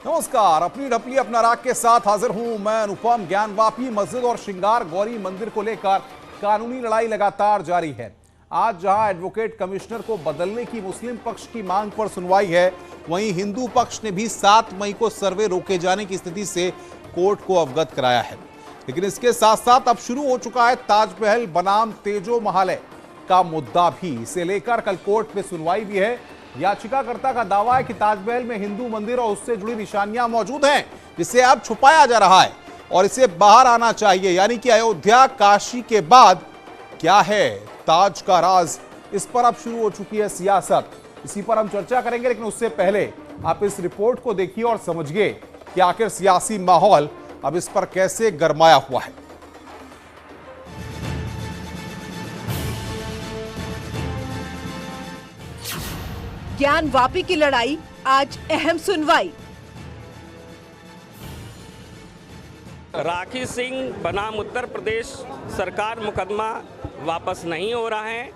नमस्कार, अपनी ढपली अपना राग के साथ हाजिर हूं मैं अनुपम। ज्ञानवापी मस्जिद और श्रृंगार गौरी मंदिर को लेकर कानूनी लड़ाई लगातार जारी है। आज जहां एडवोकेट कमिश्नर को बदलने की मुस्लिम पक्ष की मांग पर सुनवाई है, वहीं हिंदू पक्ष ने भी 7 मई को सर्वे रोके जाने की स्थिति से कोर्ट को अवगत कराया है। लेकिन इसके साथ साथ अब शुरू हो चुका है ताजमहल बनाम तेजो महालय का मुद्दा भी। इसे लेकर कल कोर्ट में सुनवाई भी है। याचिकाकर्ता का दावा है कि ताजमहल में हिंदू मंदिर और उससे जुड़ी निशानियां मौजूद हैं, जिसे अब छुपाया जा रहा है और इसे बाहर आना चाहिए। यानी कि अयोध्या काशी के बाद क्या है ताज का राज, इस पर अब शुरू हो चुकी है सियासत। इसी पर हम चर्चा करेंगे, लेकिन उससे पहले आप इस रिपोर्ट को देखिए और समझिए कि आखिर सियासी माहौल अब इस पर कैसे गरमाया हुआ है। ज्ञानवापी की लड़ाई, आज अहम सुनवाई। राखी सिंह बनाम उत्तर प्रदेश सरकार मुकदमा वापस नहीं हो रहा है।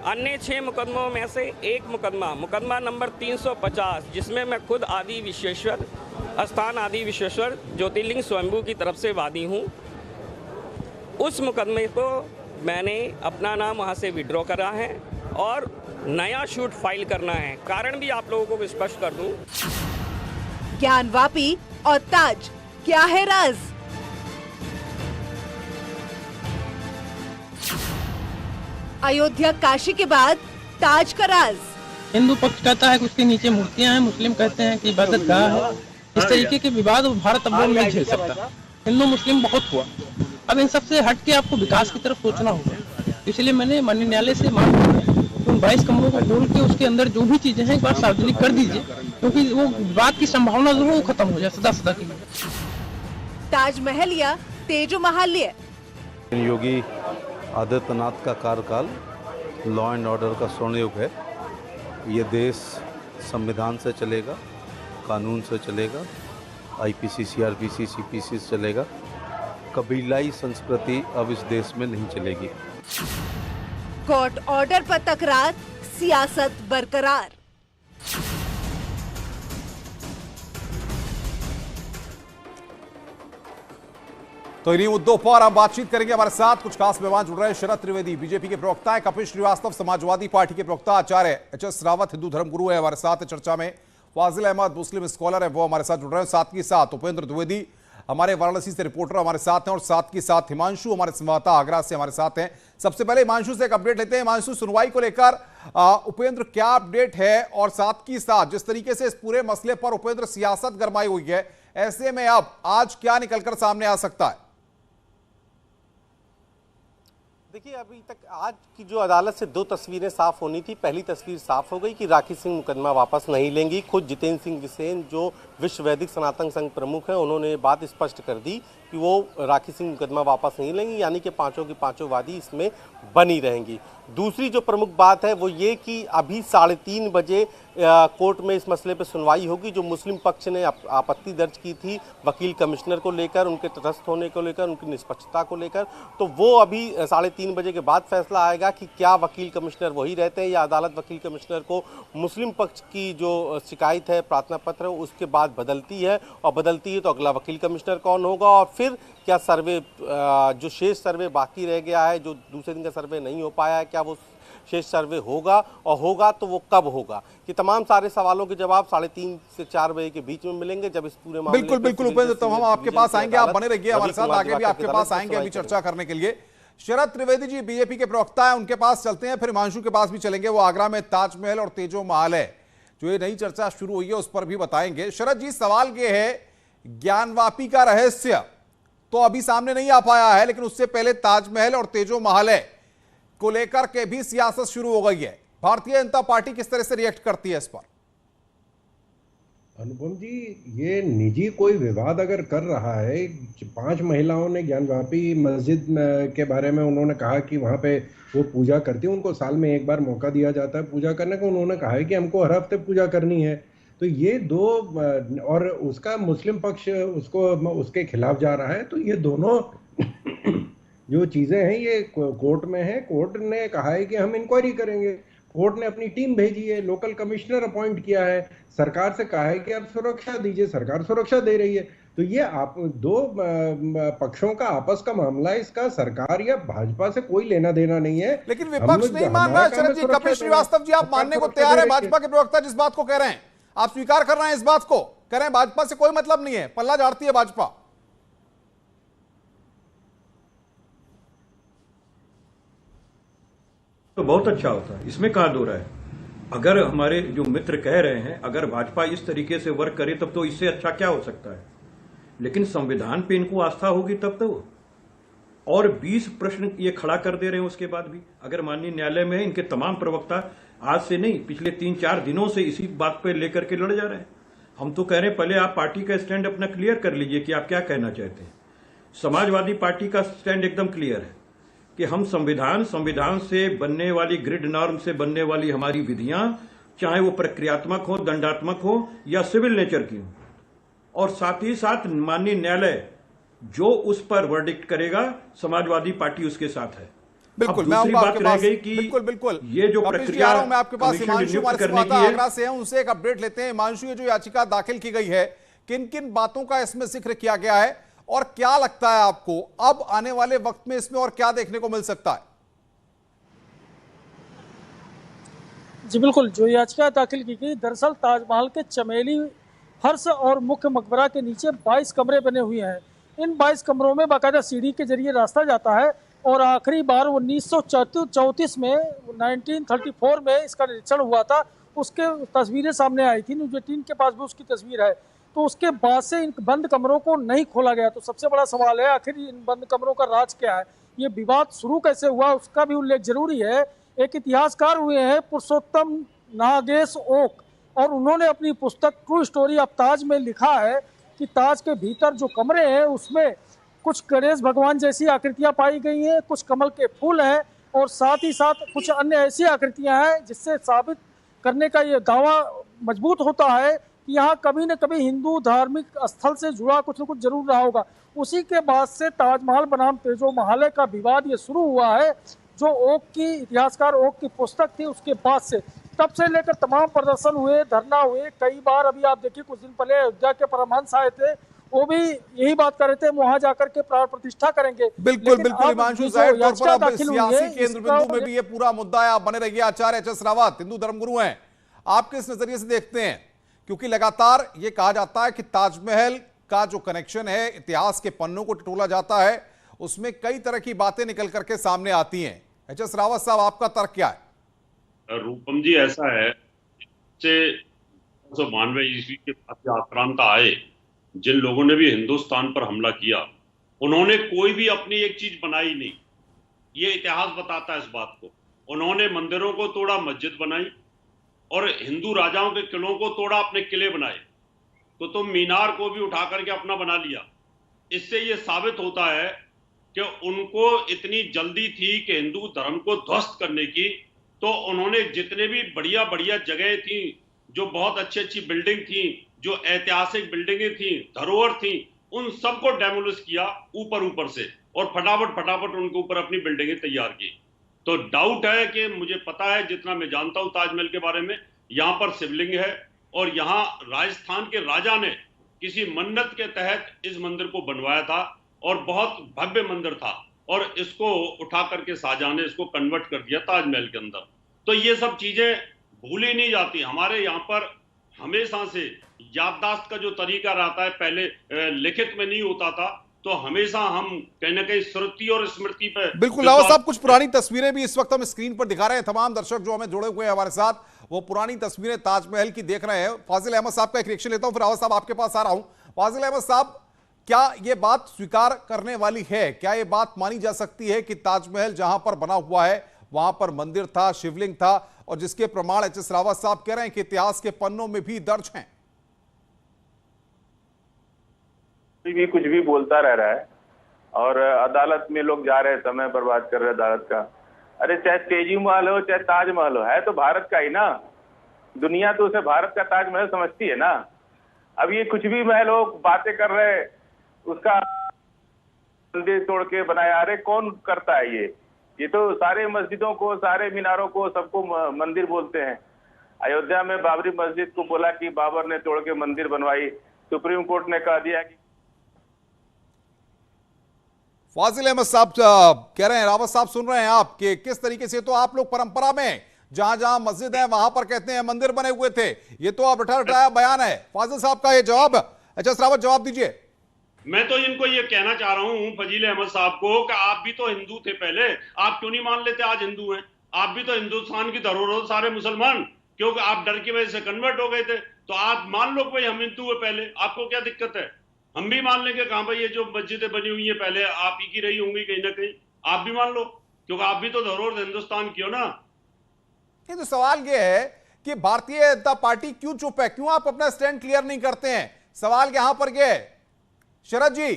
अन्य 6 मुकदमों में से एक मुकदमा नंबर 350, जिसमें मैं खुद आदि विश्वेश्वर स्थान आदि विश्वेश्वर ज्योतिर्लिंग स्वयंभू की तरफ से वादी हूँ, उस मुकदमे को मैंने अपना नाम वहाँ से विड्रॉ करा है और नया शूट फाइल करना है। कारण भी आप लोगों को स्पष्ट कर दूं। ज्ञानवापी और ताज, क्या है राज? अयोध्या काशी के बाद ताज का राज। हिंदू पक्ष कहता है कि उसके नीचे मूर्तियां हैं, मुस्लिम कहते हैं कि इबादत गाह है। इस तरीके के विवाद भारत अब नहीं झेल सकता। हिंदू मुस्लिम बहुत हुआ, अब इन सबसे हट के आपको विकास की तरफ सोचना होगा। इसलिए मैंने माननीय न्यायालय से मांग की है उन 22 कमरों को खोल के उसके अंदर जो भी चीजें हैं एक बार सार्वजनिक कर दीजिए, क्योंकि वो बात की संभावना जो है वो खत्म हो जाए सदा के लिए। ताजमहल या तेजो महालय। योगी आदित्यनाथ का कार्यकाल लॉ एंड ऑर्डर का स्वर्ण युग है। ये देश संविधान से चलेगा, कानून से चलेगा, आईपीसी, सीआरपीसी, सीपीसी से चलेगा। कबीलाई संस्कृति अब इस देश में नहीं चलेगी। कोर्ट ऑर्डर पर तकरार, सियासत बरकरार। तो इन्हीं मुद्दों पर हम बातचीत करेंगे। हमारे साथ कुछ खास मेहमान जुड़ रहे हैं। शरद त्रिवेदी बीजेपी के प्रवक्ता है, कपिल श्रीवास्तव समाजवादी पार्टी के प्रवक्ता, आचार्य एच.एस. रावत हिंदू धर्म गुरु है हमारे साथ चर्चा में, फाजिल अहमद मुस्लिम स्कॉलर है, वो हमारे साथ जुड़ रहे हैं। साथ ही साथ उपेंद्र द्विवेदी हमारे वाराणसी से रिपोर्टर हमारे साथ हैं और साथ ही साथ हिमांशु हमारे संवाददाता आगरा से हमारे साथ हैं। सबसे पहले हिमांशु से एक अपडेट लेते हैं। हिमांशु, सुनवाई को लेकर उपेंद्र क्या अपडेट है, और साथ ही साथ जिस तरीके से इस पूरे मसले पर उपेंद्र सियासत गरमाई हुई है, ऐसे में अब आज क्या निकलकर सामने आ सकता है? देखिए, अभी तक आज की जो अदालत से 2 तस्वीरें साफ होनी थी। पहली तस्वीर साफ हो गई कि राखी सिंह मुकदमा वापस नहीं लेंगी। खुद जितेंद्र सिंह बिसेन जो विश्व वैदिक सनातन संघ प्रमुख हैं, उन्होंने बात स्पष्ट कर दी कि वो राखी सिंह मुकदमा वापस नहीं लेंगी, यानी कि पांचों की पांचों वादी इसमें बनी रहेंगी। दूसरी जो प्रमुख बात है वो ये कि अभी 3:30 बजे कोर्ट में इस मसले पर सुनवाई होगी। जो मुस्लिम पक्ष ने आपत्ति दर्ज की थी वकील कमिश्नर को लेकर, उनके तटस्थ होने को लेकर, उनकी निष्पक्षता को लेकर, तो वो अभी 3:30 बजे के बाद फैसला आएगा कि क्या वकील कमिश्नर वही रहते हैं या अदालत वकील कमिश्नर को मुस्लिम पक्ष की जो शिकायत है, प्रार्थना पत्र है, उसके बाद बदलती है, और बदलती है तो अगला वकील कमिश्नर कौन होगा, और फिर क्या सर्वे जो शेष सर्वे बाकी रह गया है, जो दूसरे दिन का सर्वे नहीं हो पाया है, क्या वो शेष सर्वे होगा, और होगा तो वो कब होगा? कि तमाम सारे सवालों के जवाब 3:30 से 4 बजे के बीच में मिलेंगे, जब इस पूरे मामले बिल्कुल उपेंद्र, तो हम आपके पास आएंगे, आप बने रहिए हमारे साथ, आगे भी आपके पास आएंगे अभी चर्चा करने के लिए। शरद त्रिवेदी जी बीजेपी के प्रवक्ता है, उनके पास चलते हैं, फिर हिमांशु के पास भी चलेंगे। वो आगरा में ताजमहल और तेजो महालय जो ये नई चर्चा शुरू हुई है उस पर भी बताएंगे। शरद जी, सवाल ये है, ज्ञानवापी का रहस्य तो अभी सामने नहीं आ पाया है, लेकिन उससे पहले ताजमहल और तेजो महालय को लेकर के भी सियासत शुरू हो गई है। भारतीय जनता पार्टी किस तरह से रिएक्ट करती है इस पर? अनुपम जी, ये निजी कोई विवाद अगर कर रहा है, 5 महिलाओं ने ज्ञानवापी मस्जिद के बारे में उन्होंने कहा कि वहाँ पे वो पूजा करती है, उनको साल में एक बार मौका दिया जाता है पूजा करने का। उन्होंने कहा है कि हमको हर हफ्ते पूजा करनी है। तो ये दो, और उसका मुस्लिम पक्ष उसको उसके खिलाफ जा रहा है। तो ये दोनों जो चीज़ें हैं ये कोर्ट में है। कोर्ट ने कहा है कि हम इंक्वायरी करेंगे। कोर्ट ने अपनी टीम भेजी है, लोकल कमिश्नर अपॉइंट किया है, सरकार से कहा है कि आप सुरक्षा दीजिए, सरकार सुरक्षा दे रही है। तो ये आप दो पक्षों का आपस का मामला है, इसका सरकार या भाजपा से कोई लेना देना नहीं है। लेकिन विपक्ष नहीं मान रहा है शरद जी। कपिल श्रीवास्तव जी, आप मानने को तैयार है भाजपा के प्रवक्ता जिस बात को कह रहे हैं, आप स्वीकार कर रहे हैं इस बात को, कह रहे हैं भाजपा से कोई मतलब नहीं है, पल्ला झाड़ती है भाजपा। तो बहुत अच्छा होता है, इसमें कहां दो रहा है। अगर हमारे जो मित्र कह रहे हैं, अगर भाजपा इस तरीके से वर्क करे तब तो इससे अच्छा क्या हो सकता है। लेकिन संविधान पे इनको आस्था होगी तब तो। और 20 प्रश्न ये खड़ा कर दे रहे हैं उसके बाद भी। अगर माननीय न्यायालय में इनके तमाम प्रवक्ता आज से नहीं पिछले 3-4 दिनों से इसी बात पे लेकर के लड़ जा रहे हैं। हम तो कह रहे हैं पहले आप पार्टी का स्टैंड अपना क्लियर कर लीजिए कि आप क्या कहना चाहते हैं। समाजवादी पार्टी का स्टैंड एकदम क्लियर है कि हम संविधान से बनने वाली ग्रिड नॉर्म से बनने वाली हमारी विधियां, चाहे वो प्रक्रियात्मक हो, दंडात्मक हो या सिविल नेचर की हो, और साथ ही साथ माननीय न्यायालय जो उस पर वर्डिक्ट करेगा, समाजवादी पार्टी उसके साथ है। बिल्कुल, अब दूसरी बात रह गई कि बिल्कुल ये जो प्रक्रिया मैं आपके पास हिमांशु हमारे साथ आगरा से हैं, उनसे एक अपडेट लेते हैं। हिमांशु, ये जो याचिका दाखिल की गई है, किन किन बातों का इसमें जिक्र किया गया है और क्या लगता है आपको अब आने वाले वक्त में इसमें और क्या देखने को मिल सकता है? जी बिल्कुल, जो याचिका दाखिल की गई, दरअसल ताजमहल के चमेली फर्श और मुख्य मकबरा के नीचे 22 कमरे बने हुए हैं। इन 22 कमरों में बाकायदा सीढ़ी के जरिए रास्ता जाता है और आखिरी बार 1934 में 1934 में इसका निरीक्षण हुआ था। उसके तस्वीरें सामने आई थी, न्यूज़ 18 के पास भी उसकी तस्वीर है। तो उसके बाद से इन बंद कमरों को नहीं खोला गया। तो सबसे बड़ा सवाल है आखिर इन बंद कमरों का राज क्या है, ये विवाद शुरू कैसे हुआ, उसका भी उल्लेख जरूरी है। एक इतिहासकार हुए हैं पुरुषोत्तम नागेश ओक, और उन्होंने अपनी पुस्तक ट्रू स्टोरी ऑफ ताज में लिखा है कि ताज के भीतर जो कमरे हैं उसमें कुछ गणेश भगवान जैसी आकृतियां पाई गई हैं, कुछ कमल के फूल हैं और साथ ही साथ कुछ अन्य ऐसी आकृतियां हैं जिससे साबित करने का ये दावा मजबूत होता है कि यहाँ कभी न कभी हिंदू धार्मिक स्थल से जुड़ा कुछ न कुछ जरूर रहा होगा। उसी के बाद से ताजमहल बनाम तेजो महाले का विवाद ये शुरू हुआ है। जो ओक की इतिहासकार ओक की पुस्तक थी उसके बाद से तब से लेकर तमाम प्रदर्शन हुए, धरना हुए कई बार। अभी आप देखिए कुछ दिन पहले अयोध्या के परमहंस आए थे, वो भी यही बात कर रहे थे वहां जाकर के प्राण प्रतिष्ठा करेंगे। बिल्कुल बिल्कुल हिमांशु, जाहिर तौर पर अब सियासी केंद्र बिंदु में भी ये पूरा मुद्दा है। आप बने रहिए। आचार्य एच.एस. रावत हिंदू धर्मगुरु हैं, आप किस नजरिए से देखते हैं? क्योंकि लगातार ये कहा जाता है कि ताजमहल का जो कनेक्शन है, इतिहास के पन्नों को टटोला जाता है, उसमें कई तरह की बातें निकल करके सामने आती हैं। एच.एस. रावत साहब, आपका तर्क क्या है? रूपम जी, ऐसा है, 1992 ईस्वी के आक्रांत आए जिन लोगों ने भी हिंदुस्तान पर हमला किया, उन्होंने कोई भी अपनी एक चीज बनाई नहीं। ये इतिहास बताता है इस बात को। उन्होंने मंदिरों को तोड़ा, मस्जिद बनाई, और हिंदू राजाओं के किलों को तोड़ा, अपने किले बनाए। तो तुम मीनार को भी उठा करके अपना बना लिया। इससे ये साबित होता है कि उनको इतनी जल्दी थी कि हिंदू धर्म को ध्वस्त करने की, तो उन्होंने जितने भी बढ़िया बढ़िया जगह थी, जो बहुत अच्छी अच्छी बिल्डिंग थी, जो ऐतिहासिक बिल्डिंगें थी, धरोहर थी, उन सबको डेमोलिश किया ऊपर से, और फटाफट उनके ऊपर अपनी बिल्डिंगें तैयार की। तो डाउट है कि मुझे पता है, जितना मैं जानता हूं ताजमहल के बारे में, यहाँ पर शिवलिंग है और यहाँ राजस्थान के राजा ने किसी मन्नत के तहत इस मंदिर को बनवाया था और बहुत भव्य मंदिर था, और इसको उठा करके शाहजहां ने इसको कन्वर्ट कर दिया ताजमहल के अंदर। तो ये सब चीजें भूली नहीं जाती। हमारे यहाँ पर हमेशा से याददाश्त का जो तरीका रहता है, पहले लिखित में नहीं होता था, तो हमेशा हम कहीं ना कहीं श्रुति और स्मृति पे। बिल्कुल रावत साहब, कुछ पुरानी तस्वीरें भी इस वक्त हम स्क्रीन पर दिखा रहे हैं। तमाम दर्शक जो हमें जुड़े हुए हैं हमारे साथ, वो पुरानी तस्वीरें ताजमहल की देख रहे हैं। फाजिल अहमद साहब का एक रिएक्शन लेता हूं, फिर रावत साहब आपके पास आ रहा हूं। फाजिल अहमद साहब, क्या ये बात स्वीकार करने वाली है, क्या ये बात मानी जा सकती है कि ताजमहल जहां पर बना हुआ है वहां पर मंदिर था, शिवलिंग था, और जिसके प्रमाण एच.एस. रावत साहब कह रहे हैं कि इतिहास के पन्नों में भी दर्ज हैं? भी कुछ भी बोलता रह रहा है, और अदालत में लोग जा रहे हैं, समय बर्बाद कर रहे हैं अदालत का। अरे चाहे तेजी महल हो चाहे ताजमहल हो, है तो भारत का ही ना। दुनिया तो उसे भारत का ताजमहल समझती है ना। अब ये कुछ भी महल हो, बातें कर रहे हैं, उसका मंदिर तोड़ के बनाया। अरे कौन करता है ये तो सारे मस्जिदों को, सारे मीनारों को, सबको मंदिर बोलते हैं। अयोध्या में बाबरी मस्जिद को बोला कि बाबर ने तोड़ के मंदिर बनवाई। सुप्रीम कोर्ट ने कह दिया कि फाजिल अहमद साहब कह रहे हैं, रावत साहब सुन रहे हैं आप कि किस तरीके से तो आप लोग परंपरा में जहां जहां मस्जिद है वहां पर कहते हैं मंदिर बने हुए थे। ये तो आप रटाया बयान है। फाजिल साहब का ये जवाब, अच्छा रावत जवाब दीजिए। मैं तो इनको ये कहना चाह रहा हूं फजील अहमद साहब को कि आप भी तो हिंदू थे पहले, आप क्यों नहीं मान लेते आज हिंदू हैं? आप भी तो हिंदुस्तान की धरोहर, सारे मुसलमान, क्योंकि आप डर की वजह से कन्वर्ट हो गए थे। तो आप मान लो भाई हम हिंदू है पहले, आपको क्या दिक्कत है? हम भी मान लेंगे कहां भाई ये जो मस्जिदें बनी हुई है पहले आप ही की रही होंगी कहीं ना कहीं, आप भी मान लो, क्योंकि आप भी तो धरोहर हिंदुस्तान की हो ना। ये तो सवाल ये है कि भारतीय जनता पार्टी क्यों चुप है, क्यों आप अपना स्टैंड क्लियर नहीं करते हैं? सवाल यहां पर यह है। शरद जी,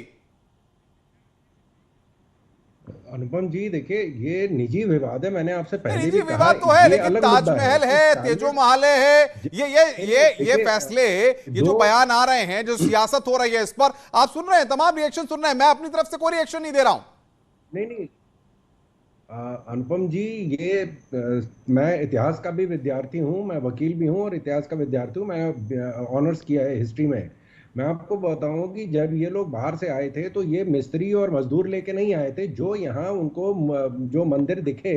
अनुपम जी देखिए, ये निजी विवाद है, मैंने आपसे पहले निजी भी कहा, विवाद तो है, ये लेकिन अलग मुद्दा ताजमहल है, तेजो महल है, ये फैसले, ये जो बयान आ रहे हैं, जो सियासत हो रही है, इस पर आप सुन रहे हैं, तमाम रिएक्शन सुन रहे हैं। मैं अपनी तरफ से कोई रिएक्शन नहीं दे रहा हूं। नहीं अनुपम जी, ये मैं इतिहास का भी विद्यार्थी हूं, मैं वकील भी हूं और इतिहास का विद्यार्थी हूं। मैं ऑनर्स किया है हिस्ट्री में। मैं आपको बताऊं कि जब ये लोग बाहर से आए थे तो ये मिस्त्री और मजदूर लेके नहीं आए थे। जो यहाँ उनको जो मंदिर दिखे,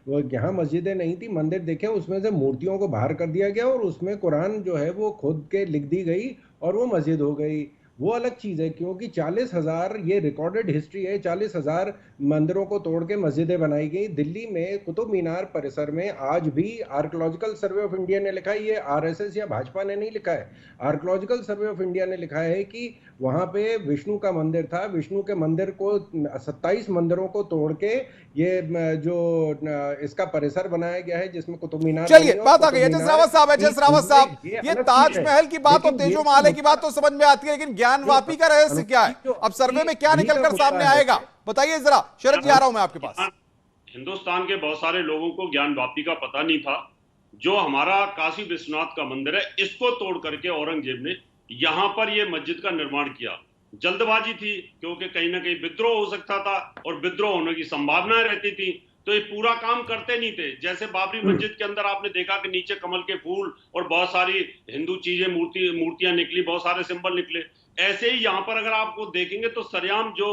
वो यहाँ मस्जिदें नहीं थी, मंदिर दिखे, उसमें से मूर्तियों को बाहर कर दिया गया और उसमें कुरान जो है वो खुद के लिख दी गई और वो मस्जिद हो गई। वो अलग चीज़ है, क्योंकि 40,000 ये रिकॉर्डेड हिस्ट्री है, 40,000 मंदिरों को तोड़ के मस्जिदें बनाई गई। दिल्ली में कुतुब मीनार परिसर में आज भी आर्कियोलॉजिकल सर्वे ऑफ इंडिया ने लिखा है, ये आरएसएस या भाजपा ने नहीं लिखा है, आर्कियोलॉजिकल सर्वे ऑफ इंडिया ने लिखा है कि वहाँ पे विष्णु का मंदिर था। विष्णु के मंदिर को 27 मंदिरों को तोड़ के ये जो इसका परिसर बनाया गया है जिसमें कुतुब मीनार। चलिए बात आ गई। रावत साहब, ये ताजमहल की बात और तेजो महल की बात तो समझ में आती है, लेकिन ज्ञानवापी का रहस्य क्या है? अब सर्वे में क्या निकलकर सामने आएगा बताइए जरा। शरद जी, आ रहा हूं मैं आपके पास। हिंदुस्तान के बहुत सारे लोगों को ज्ञानवापी का पता नहीं था। जो हमारा काशी विश्वनाथ का मंदिर है, इसको तोड़ करके औरंगजेब ने यहां पर ये मस्जिद का निर्माण किया। जल्दबाजी थी, क्योंकि कहीं ना कहीं विद्रोह हो सकता था और विद्रोह होने की संभावनाएं रहती थी, तो ये पूरा काम करते नहीं थे। जैसे बाबरी मस्जिद के अंदर आपने देखा कि नीचे कमल के फूल और बहुत सारी हिंदू चीजें, मूर्तियां निकली, बहुत सारे सिंबल निकले। ऐसे ही यहाँ पर अगर आपको देखेंगे तो सरेआम जो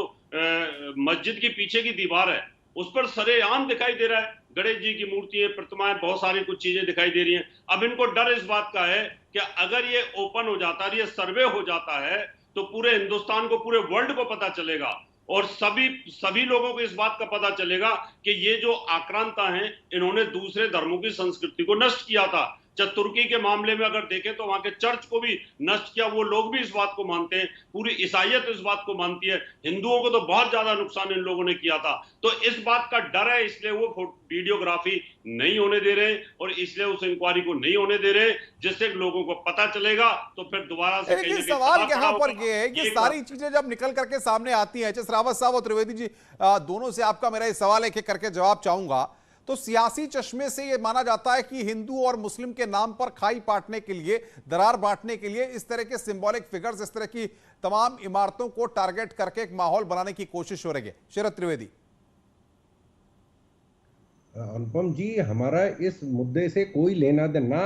मस्जिद की पीछे की दीवार है उस पर सरेआम दिखाई दे रहा है गणेश जी की मूर्तियां, प्रतिमाएं, बहुत सारी कुछ चीजें दिखाई दे रही हैं। अब इनको डर इस बात का है कि अगर ये ओपन हो जाता है, ये सर्वे हो जाता है, तो पूरे हिंदुस्तान को, पूरे वर्ल्ड को पता चलेगा और सभी लोगों को इस बात का पता चलेगा कि ये जो आक्रांता हैं, इन्होंने दूसरे धर्मों की संस्कृति को नष्ट किया था। जब तुर्की के मामले में अगर देखें तो वहां के चर्च को भी नष्ट किया, वो लोग भी इस बात को मानते हैं, पूरी ईसाइयत इस बात को मानती है। हिंदुओं को तो बहुत ज्यादा नुकसान इन लोगों ने किया था। तो इस बात का डर है, इसलिए वो वीडियोग्राफी नहीं होने दे रहे और इसलिए उस इंक्वायरी को नहीं होने दे रहे, जिससे लोगों को पता चलेगा तो फिर दोबारा से लेकिन सवाल यहाँ पर ये है, ये सारी चीजें जब निकल करके सामने आती हैं, रावत साहब और त्रिवेदी जी दोनों से आपका मेरा इस सवाल एक एक करके जवाब चाहूंगा। तो सियासी चश्मे से यह माना जाता है कि हिंदू और मुस्लिम के नाम पर खाई बांटने के लिए, दरार बांटने के लिए इस तरह के सिंबॉलिक फिगर्स, इस तरह की तमाम इमारतों को टारगेट करके एक माहौल बनाने की कोशिश हो रही है। शरद त्रिवेदी। अनुपम जी, हमारा इस मुद्दे से कोई लेना देना,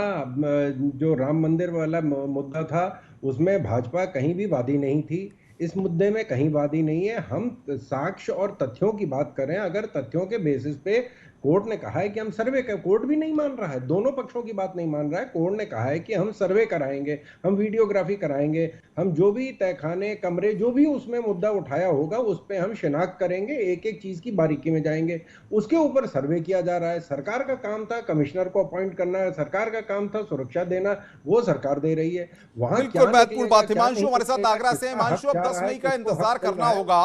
जो राम मंदिर वाला मुद्दा था उसमें भाजपा कहीं भी वादी नहीं थी, इस मुद्दे में कहीं वादी नहीं है। हम साक्ष्य और तथ्यों की बात करें, अगर तथ्यों के बेसिस पे कोर्ट ने कहा है कि हम सर्वे कर, कोर्ट भी नहीं मान रहा है, दोनों पक्षों की बात नहीं मान रहा है। कोर्ट ने कहा है कि हम सर्वे कराएंगे, हम वीडियोग्राफी कराएंगे, हम जो भी तहखाने, कमरे, जो भी उसमें मुद्दा उठाया होगा उस पर हम शिनाख्त करेंगे, एक एक चीज की बारीकी में जाएंगे। उसके ऊपर सर्वे किया जा रहा है। सरकार का काम था कमिश्नर को अपॉइंट करना, सरकार का काम था सुरक्षा देना, वो सरकार दे रही है। वहां महत्वपूर्ण बात। हिमांशु हमारे साथ आगरा से। हिमांशु, अब 10 मई का इंतजार करना होगा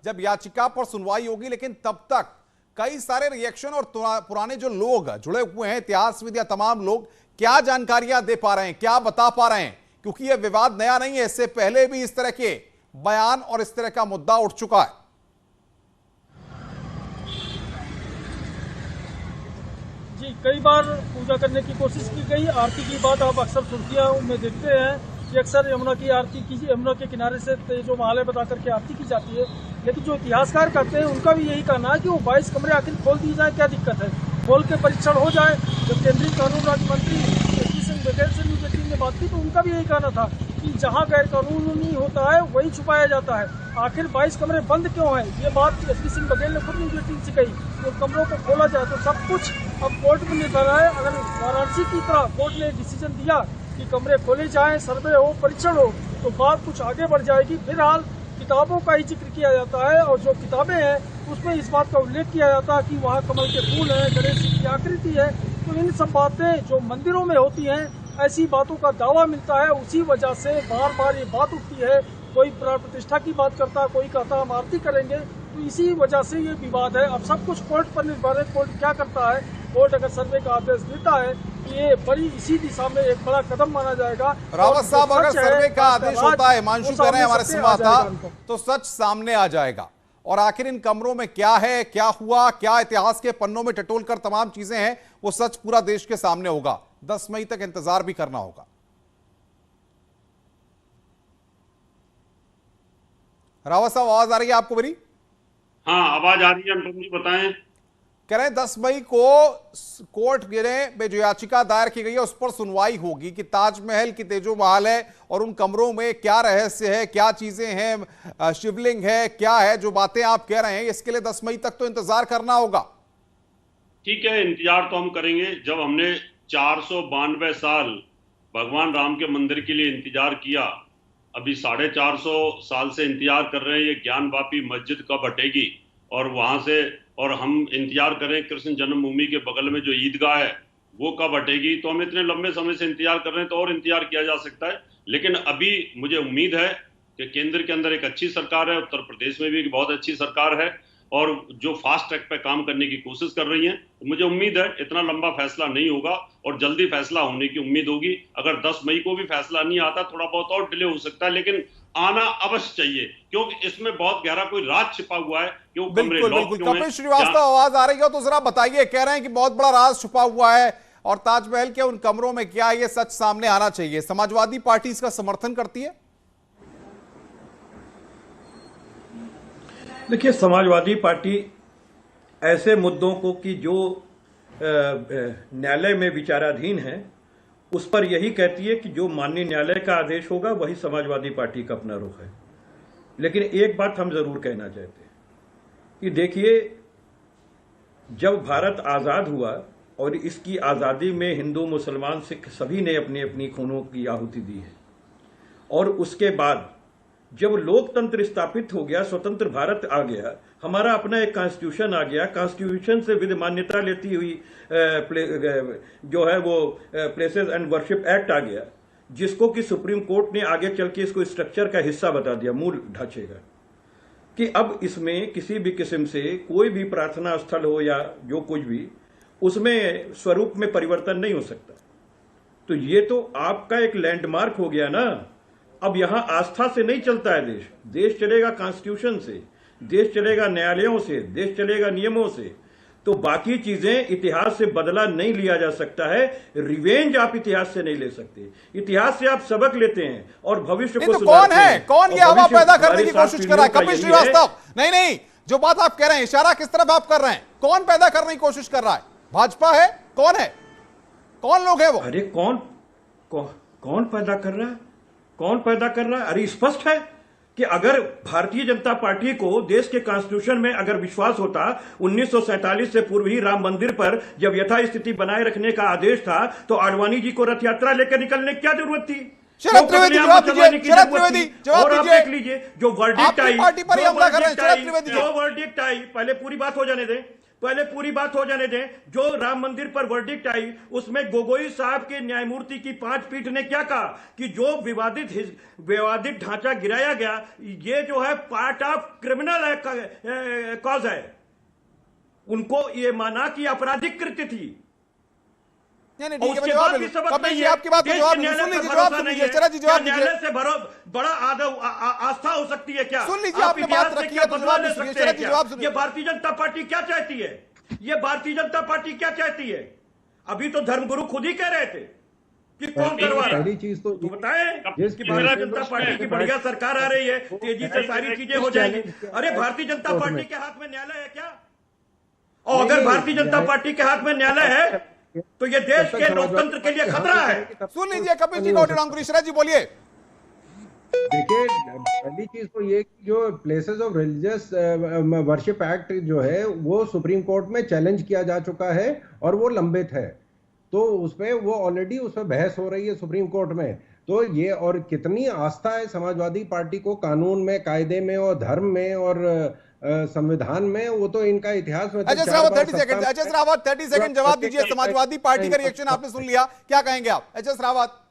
जब याचिका पर सुनवाई होगी, लेकिन तब तक कई सारे रिएक्शन और पुराने जो लोग जुड़े हुए हैं, इतिहासविद या तमाम लोग, क्या जानकारियां दे पा रहे हैं, क्या बता पा रहे हैं? क्योंकि यह विवाद नया नहीं है, इससे पहले भी इस तरह के बयान और इस तरह का मुद्दा उठ चुका है। जी, कई बार पूजा करने की कोशिश की गई। आरती की बात आप अक्सर सुर्खियों में देखते हैं कि अक्सर यमुना की आरती की, यमुना के किनारे से जो महालय बता करके आरती की जाती है। लेकिन जो इतिहासकार कहते हैं उनका भी यही कहना है कि वो 22 कमरे आखिर खोल दिए जाए, क्या दिक्कत है, खोल के परीक्षण हो जाए। जब केंद्रीय कानून राज्य मंत्री एसपी सिंह बघेल से न्यूज 18 ने बात की तो उनका भी यही कहना था कि जहां गैर कानूनी होता है वही छुपाया जाता है। आखिर 22 कमरे बंद क्यों हैं, ये बात एसपी सिंह बघेल ने खुद न्यूज 18 से कही। तो कमरों को खोला जाए तो सब कुछ अब कोर्ट में निर्भर है। अगर वाराणसी की तरह कोर्ट ने डिसीजन दिया कि कमरे खोले जाएं, सर्वे हो, परीक्षण हो, तो बात कुछ आगे बढ़ जाएगी। फिलहाल किताबों का ही जिक्र किया जाता है और जो किताबें हैं उसमें इस बात का उल्लेख किया जाता है कि वहाँ कमल के फूल हैं, गणेश जी की आकृति है। तो इन सब बातें जो मंदिरों में होती हैं, ऐसी बातों का दावा मिलता है। उसी वजह से बार बार ये बात उठती है। कोई प्राण प्रतिष्ठा की बात करता है, कोई कहता हम आरती करेंगे। तो इसी वजह से ये विवाद है। अब सब कुछ कोर्ट पर निर्भर है, कोर्ट क्या करता है। कोर्ट अगर सर्वे का आदेश देता है ये बड़ी इसी दिशा में एक बड़ा कदम माना जाएगा। रावत साहब, अगर सर्वे का आदेश होता है, हिमांशु कह रहे हैं हमारे संवाददाता, तो सच सामने आ जाएगा। और आखिर इन कमरों में क्या है, क्या हुआ, क्या इतिहास के पन्नों में टटोल कर तमाम चीजें हैं, वो सच पूरा देश के सामने होगा। 10 मई तक इंतजार भी करना होगा। रावत साहब, आवाज आ रही है आपको मेरी? हाँ, आवाज आ रही है। अनुपम जी बताएं। कह रहे हैं 10 मई को कोर्ट में जो याचिका दायर की गई है उस पर सुनवाई होगी कि ताजमहल की तेजो महाल है और उन कमरों में क्या रहस्य है, क्या चीजें हैं, शिवलिंग है, क्या है, जो बातें आप कह रहे हैं। इसके लिए 10 मई तक तो इंतजार करना होगा। ठीक है, इंतजार तो हम करेंगे। जब हमने 492 साल भगवान राम के मंदिर के लिए इंतजार किया, अभी 450 साल से इंतजार कर रहे हैं ये ज्ञानवापी मस्जिद कब हटेगी और वहां से, और हम इंतजार करें कृष्ण जन्मभूमि के बगल में जो ईदगाह है वो कब हटेगी। तो हम इतने लंबे समय से इंतजार कर रहे हैं, तो और इंतजार किया जा सकता है। लेकिन अभी मुझे उम्मीद है कि केंद्र के अंदर एक अच्छी सरकार है, उत्तर प्रदेश में भी एक बहुत अच्छी सरकार है और जो फास्ट ट्रैक पे काम करने की कोशिश कर रही हैं। तो मुझे उम्मीद है इतना लंबा फैसला नहीं होगा और जल्दी फैसला होने की उम्मीद होगी। अगर 10 मई को भी फैसला नहीं आता, थोड़ा बहुत और डिले हो सकता है, लेकिन आना अवश्य चाहिए, क्योंकि इसमें बहुत गहरा कोई राज छिपा हुआ है कि वो कमरे लॉक क्यों हैं। कपिल श्रीवास्तव, आवाज आ रही हो तो जरा बताइए। कह रहे हैं कि बहुत बड़ा राज छुपा हुआ है और ताजमहल के उन कमरों में क्या है, ये सच सामने आना चाहिए। समाजवादी पार्टी इसका समर्थन करती है? देखिए, समाजवादी पार्टी ऐसे मुद्दों को कि जो न्यायालय में विचाराधीन है उस पर यही कहती है कि जो माननीय न्यायालय का आदेश होगा वही समाजवादी पार्टी का अपना रुख है। लेकिन एक बात हम जरूर कहना चाहते हैं कि देखिए, जब भारत आजाद हुआ और इसकी आजादी में हिंदू मुसलमान सिख सभी ने अपनी अपनी खूनों की आहुति दी है, और उसके बाद जब लोकतंत्र स्थापित हो गया, स्वतंत्र भारत आ गया, हमारा अपना एक कॉन्स्टिट्यूशन आ गया, कॉन्स्टिट्यूशन से विधि मान्यता लेती हुई जो है वो प्लेसेस एंड वर्शिप एक्ट आ गया, जिसको कि सुप्रीम कोर्ट ने आगे चल के इसको स्ट्रक्चर का हिस्सा बता दिया, मूल ढांचे का, कि अब इसमें किसी भी किस्म से कोई भी प्रार्थना स्थल हो या जो कुछ भी, उसमें स्वरूप में परिवर्तन नहीं हो सकता। तो ये तो आपका एक लैंडमार्क हो गया ना। अब यहां आस्था से नहीं चलता है देश, देश चलेगा कॉन्स्टिट्यूशन से, देश चलेगा न्यायालयों से, देश चलेगा नियमों से। तो बाकी चीजें इतिहास से बदला नहीं लिया जा सकता है, रिवेंज आप इतिहास से नहीं ले सकते। इतिहास से आप सबक लेते हैं और भविष्य को कौन है, कौन ये हवा पैदा करने की कोशिश कर रहा है? कपिल श्रीवास्तव, नहीं, जो बात आप कह रहे हैं, इशारा किस तरफ आप कर रहे हैं? कौन पैदा करने की कोशिश कर रहा है? भाजपा है? कौन है? कौन लोग है वो? अरे कौन पैदा कर रहा है? कौन पैदा कर रहा है? अरे स्पष्ट है कि अगर भारतीय जनता पार्टी को देश के कॉन्स्टिट्यूशन में अगर विश्वास होता, 1947 से पूर्व ही राम मंदिर पर जब यथास्थिति बनाए रखने का आदेश था, तो आडवाणी जी को रथ यात्रा लेकर निकलने की क्या जरूरत थी? शरद त्रिवेदी, जवाब दीजिए। और आप देख लीजिए जो वर्डिक्ट आई, जो वर्डिक्ट आई, पहले पूरी बात हो जाने दें। जो राम मंदिर पर वर्डिक्ट आई, उसमें गोगोई साहब के न्यायमूर्ति की 5 पीठ ने क्या कहा कि जो विवादित ढांचा गिराया गया, ये जो है पार्ट ऑफ क्रिमिनल कॉज है। उनको ये माना कि आपराधिक कृत्य थी। उसके बाद भी सबक नहीं है। आपकी बात न्यायालय से बड़ा आस्था हो सकती है क्या? सुन लीजिए, आपकी बात रखिए तो जवाब ले सकते हैं क्या? ये भारतीय जनता पार्टी क्या चाहती है? ये भारतीय जनता पार्टी क्या चाहती है? अभी तो धर्मगुरु खुद ही कह रहे थे कि कौन करवा रहा है? पहली चीज तो बताएं कि भारतीय जनता पार्टी की बढ़िया सरकार आ रही है, तेजी से सारी चीजें हो जाएंगी। अरे भारतीय जनता पार्टी के हाथ में न्यायालय है क्या? और अगर भारतीय जनता पार्टी के हाथ में न्यायालय है तो ये देश के लोकतंत्र के लिए खतरा है। सुन लीजिए कपिल जी को। अंकुश जी बोलिए। देखिए, पहली चीज तो ये कि जो places of religious worship act जो है वो सुप्रीम कोर्ट में चैलेंज किया जा चुका है और वो लंबित है, तो उसमें वो ऑलरेडी उस पर बहस हो रही है सुप्रीम कोर्ट में। तो ये, और कितनी आस्था है समाजवादी पार्टी को कानून में, कायदे में और धर्म में और संविधान में, वो तो इनका इतिहास में। अजय रावत 30 सेकंड जवाब दीजिए। समाजवादी पार्टी का रिएक्शन आपने सुन लिया, क्या कहेंगे आप? अजय रावत।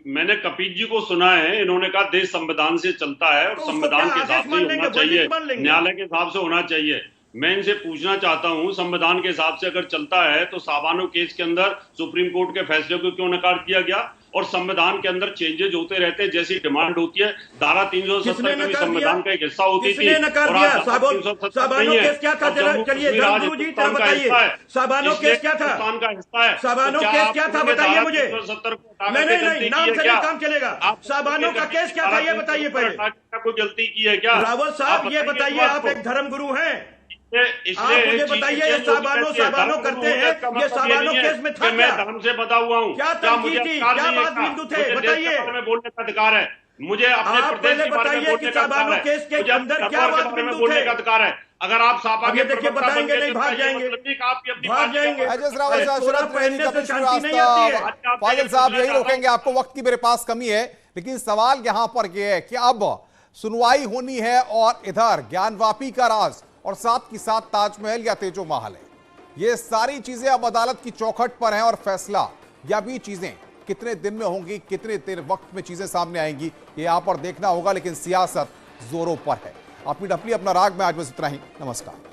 मैंने कपिल जी को सुना है, इन्होंने कहा देश संविधान से चलता है और संविधान के हिसाब से होना चाहिए, न्यायालय के हिसाब से होना चाहिए। मैं इनसे पूछना चाहता हूं, संविधान के हिसाब से अगर चलता है तो साबानो केस के अंदर सुप्रीम कोर्ट के फैसले को क्यों नकार दिया गया? और संविधान के अंदर चेंजेज होते रहते हैं, जैसी डिमांड होती है। धारा 370 में भी संविधान का एक हिस्सा होती थी। नकार दिया? साबानो केस क्या था? चलिए धर्मगुरु जी जरा बताइए, साबानो केस क्या था? का हिस्सा है। साबानो केस क्या था बताइए मुझे। नहीं, नाम से काम चलेगा। साबानो का केस क्या था ये बताइए पहले। कोई गलती की है क्या? रावत साहब ये बताइए, आप एक धर्मगुरु हैं, आप मुझे बताइए ये साबानो करते हैं, ये साबानो केस में था मैं धर्म से बता हुआ हूँ, क्या तनकीद थी, क्या बात बिंदु थे बताइए। बोलने का अधिकार है मुझे, अपने प्रदेश के बारे में बोलने का अधिकार है, केस के अंदर क्या बात बिंदु थे, अधिकार है। अगर आप सापा के देखिए बताएंगे नहीं, भाग जाएंगे। फाजिल साहब यही रोकेंगे आपको, वक्त की मेरे पास कमी है। लेकिन सवाल यहां पर यह है कि अब सुनवाई होनी है और इधर ज्ञानवापी का राज और साथ की साथ ताजमहल या तेजो महल है, ये सारी चीजें अब अदालत की चौखट पर हैं और फैसला या भी चीजें कितने दिन में होंगी, कितने देर वक्त में चीजें सामने आएंगी, ये यहां पर देखना होगा। लेकिन सियासत जोरों पर है। अपनी डपली अपना राग में आज बस इतना ही। नमस्कार।